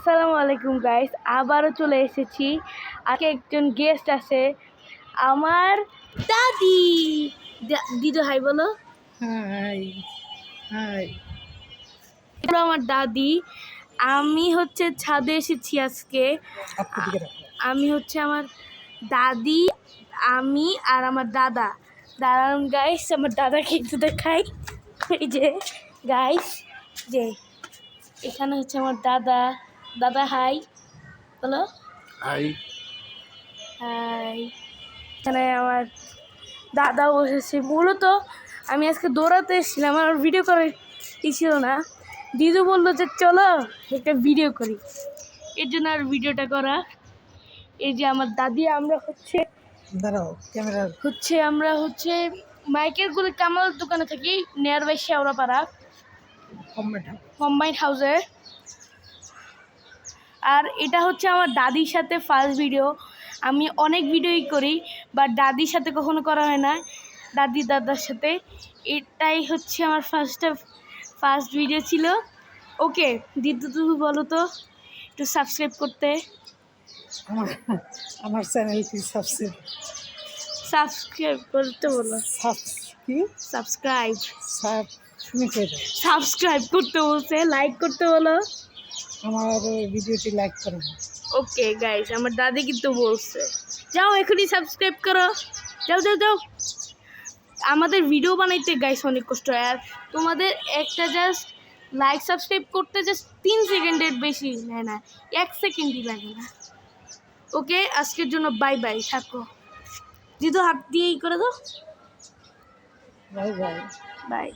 আসসালামু আলাইকুম গাইস, আবারও চলে এসেছি। আজকে একজন গেস্ট আছে, আমার দাদি। দিদু হাই বলো। High high. এটা আমার দাদি। আমি হচ্ছে ছাদে এসেছি আজকে। আমি হচ্ছে আমার দাদি, আমি আর আমার দাদা। দাঁড়ান গাইস, আমার দাদাকে একটু দেখাই। এই যে গাইস, যে এখানে হচ্ছে আমার দাদা। দাদা হাই বলো। High high. এখানে আমার দাদা বসেছে। মূলত আমি আজকে দৌড়াতে এসেছিলাম, আমার ভিডিও করার ছিল না। দিদু বললো যে চলো একটা ভিডিও করি, এর জন্য আর ভিডিওটা করা। এই যে আমার দাদি, আমরা হচ্ছে মাইকের গুলি কামাল দোকানে থাকি, নিয়ার বাই শেওড়াপাড়া কম্বাইন্ড হাউসে। আর এটা হচ্ছে আমার দাদির সাথে ফার্স্ট ভিডিও। আমি অনেক ভিডিওই করি, বাট দাদির সাথে কখনো করা হয় না, দাদার সাথে। এটাই হচ্ছে আমার ফার্স্ট ভিডিও ছিল। ওকে দিদু, তুমি বলো তো একটু সাবস্ক্রাইব করতে। আমার চ্যানেলটি সাবস্ক্রাইব করতে বলো। সাবস্ক্রাইব করতে বলছে, লাইক করতে বলো। আমার ভিডিওটি লাইক করুন। ওকে গাইস, আমার দাদি কিন্তু বলছে যাও এখনই সাবস্ক্রাইব করো, যাও যাও যাও। আমাদের ভিডিও বানাইতে গাইস অনেক কষ্ট, আর তোমাদের একটা জাস্ট লাইক সাবস্ক্রাইব করতে জাস্ট 3 সেকেন্ডের বেশি নেয় না, 1 সেকেন্ডই লাগে না। ওকে, আজকের জন্য বাই বাই, থাকো। দিদু হাত দিয়েই করে দাও, বাই বাই বাই।